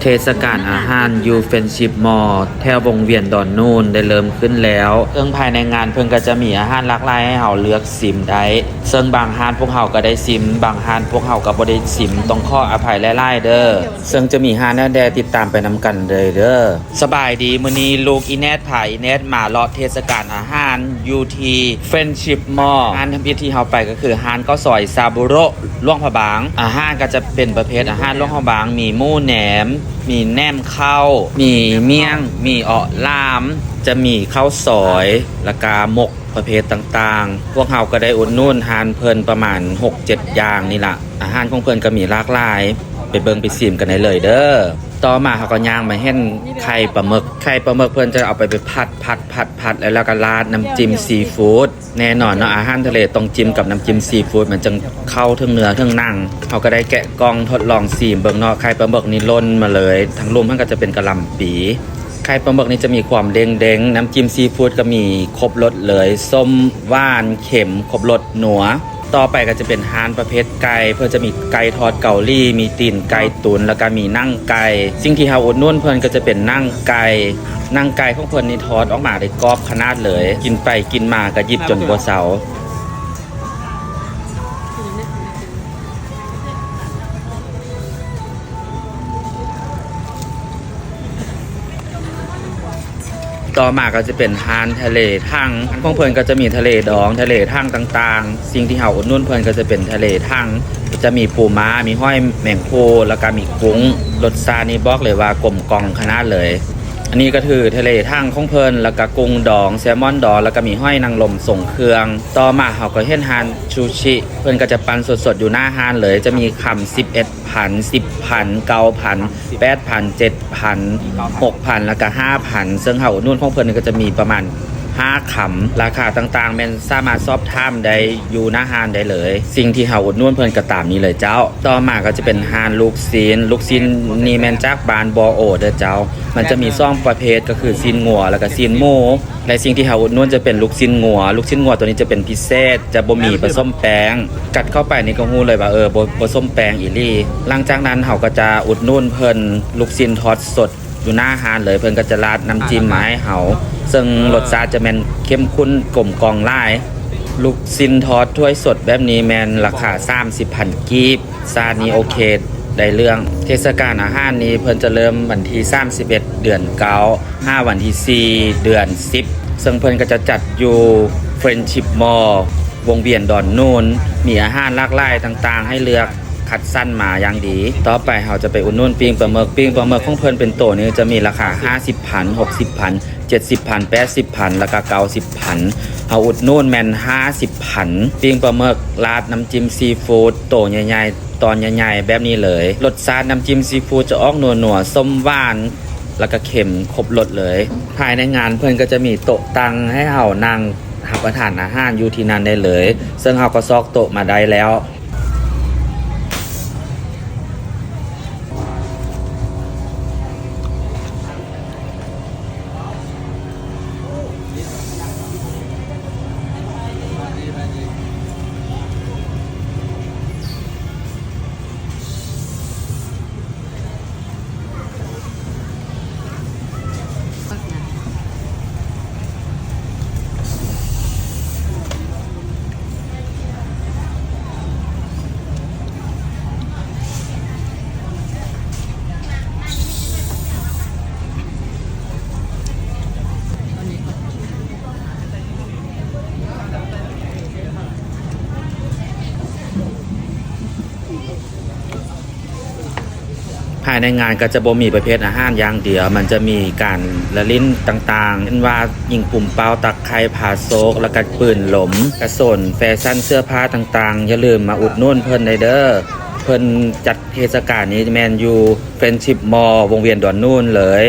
เทศกาลอาหารยูเฟนชิปมอแถววงเวียนดอนนูนได้เริ่มขึ้นแล้วเพิ่งภายในงานเพิ่งก็จะมีอาหารหลากหลายให้เฮาเลือกซิมได้ซึ่งบางฮานพวกเฮาก็ได้ซิมบางฮานพวกเฮาก็บ่ได้ซิมต้องขออภัยหลายๆเด้อซึ่งจะมีฮานแน่ติดตามไปนำกันเลยเด้อสบายดีมื้อนี้ลูกอีแนทพาอีแนทมาเลาะเทศกาลอาหารยูทีเฟนชิปมอฮานที่เฮาไปก็คือฮานข้าวซอยซาบุโระหลวงพระบางอาหารก็จะเป็นประเภทอาหารหลวงพระบางมีหมูแหนมมีแหนมข้าวมีเมี่ยงมีอ่อล่ามจะมีข้าวซอยและกาหมกประเภทต่างๆพวกเฮาก็ได้อุดหนุนทานเพลินประมาณ 6-7 อย่างนี่ล่ะอาหารของเพลินก็มีหลากหลายไปเบิ่งไปชิมกันได้เลยเด้อต่อมาเขาก็ย่างมาเห็นไข่ปลาหมึกเพิ่นจะเอาไปผัดแล้วก็ราดน้ำจิ้มซีฟู้ดแน่นอนเนาะอาหารทะเลต้องจิ้มกับน้ำจิ้มซีฟู้ดมันจึงเข้าถึงเนื้อถึงหนังเขาก็ได้แกะกล่องทดลองชิมเบิ่งเนาะไข่ปลาหมึกนี่ล้นมาเลยทั้งรวมทั้งก็จะเป็นกะหล่ำปีไข่ปลาหมึกนี่จะมีความเด้งๆน้ำจิ้มซีฟู้ดก็มีครบรสเลยส้มหวานเค็มครบรสหนัวต่อไปก็จะเป็นฮานประเภทไก่เพื่อจะมีไก่ทอดเกาหลีมีตีนไก่ตุ๋นแล้วก็มีนั่งไก่สิ่งที่เฮาอุดหนุนเพิ่นก็จะเป็นนั่งไก่ของเพิ่นนี่ทอดออกมาได้กรอบขนาดเลยกินไปกินมาก็ยิบจนบ่เซาต่อมาก็จะเป็นฮานทะเลทั่งของเพิ่นก็จะมีทะเลดองทะเลทั่งต่างๆสิ่งที่เฮาอุดหนุนเพิ่นก็จะเป็นทะเลทั่งจะมีปูม้ามีห้อยแมงโคแล้วก็มีกุ้งรสชาตินี่บอกเลยว่ากลมกล่อมขนาดเลยอันนี้ก็คือทะเลทั่งของเพิ่นแล้วก็กุ้งดองแซลมอนดองแล้วก็มีห้อยนางรมส่งเครื่องต่อมาเฮาก็เห็นฮานชูชิเพิ่นก็จะปั้นสดๆอยู่หน้าฮานเลยจะมีคำ11,000 10,000 9,000 8,000 7,000 6,000แล้วก็ 5,000ซึ่งเฮาอุดหนุนของเพิ่นก็จะมีประมาณ5 คำราคาต่างๆแม่นสามารถสอบถามได้อยู่หน้าฮานได้เลยสิ่งที่เฮาอุดหนุนเพิ่นก็ตามนี้เลยเจ้าต่อมาก็จะเป็นฮานลูกซีนนี่แม่นจากบานบอโอเด้อเจ้ามันจะมี2ประเภทก็คือซีนงัวแล้วก็ซีนหมูและสิ่งที่เฮาอุดหนุนจะเป็นลูกซีนงัวตัวนี้จะเป็นพิเศษจะบ่มีผสมแป้งกัดเข้าไปนี่ก็ฮู้เลยว่าบ่ผสมแป้งอีหลีหลังจากนั้นเฮาก็จะอุดหนุนเพิ่นลูกซีนทอดสดอยู่หน้าฮานเลยเพิ่นก็จะราดน้ำจิ้มมาให้เฮาซึ่งรสชาติจะแม่นเข้มข้นกลมกล่อมหลายลูกซินทอดถ้วยสดแบบนี้แม่นราคา 30,000 กีบซานี้โอเคได้เรื่องเทศกาลอาหารนี้เพิ่นจะเริ่มวันที่31เดือน9 5วันที่4เดือน10ซึ่งเพิ่นก็จะจัดอยู่เฟรนชิปมอลวงเวียนดอนนูนมีอาหารหลากหลายต่างๆให้เลือกคัดสั้นมาอย่างดีต่อไปเราจะไปอุดหนุนปิ้งปลาหมึกของเพิ่นเป็นโตนี้จะมีราคา 50,000 60,000 70,000 80,000แล้วก็90,000เอาอุดหนุนแม่น 50,000 ปิ้งปลาหมึกราดน้ำจิ้มซีฟู้ดโตใหญ่ๆตอนใหญ่ๆแบบนี้เลยรสชาติน้ำจิ้มซีฟู้ดจะออกนัวๆส้มหวานแล้วก็เค็มครบรสเลยภายในงานเพิ่นก็จะมีโต๊ะตั้งให้เฮานั่งรับประทานอาหารอยู่ที่นั่นได้เลยซึ่งเฮาก็ซอกโต๊ะมาได้แล้วภายในงานก็จะบ่มีประเภทอาหารอย่างเดียวมันจะมีการละลิ้นต่างๆเช่นว่ายิงปุ่มเป้าตักไข่ผ่าโซกแล้วก็ปืนหลมกระสนแฟชั่นเสื้อผ้าต่างๆอย่าลืมมาอุดหนุนเพิ่นได้เด้อเพิ่นจัดเทศกาลนี้แมนยูเฟรนชิปมอลวงเวียนดอนนูนเลย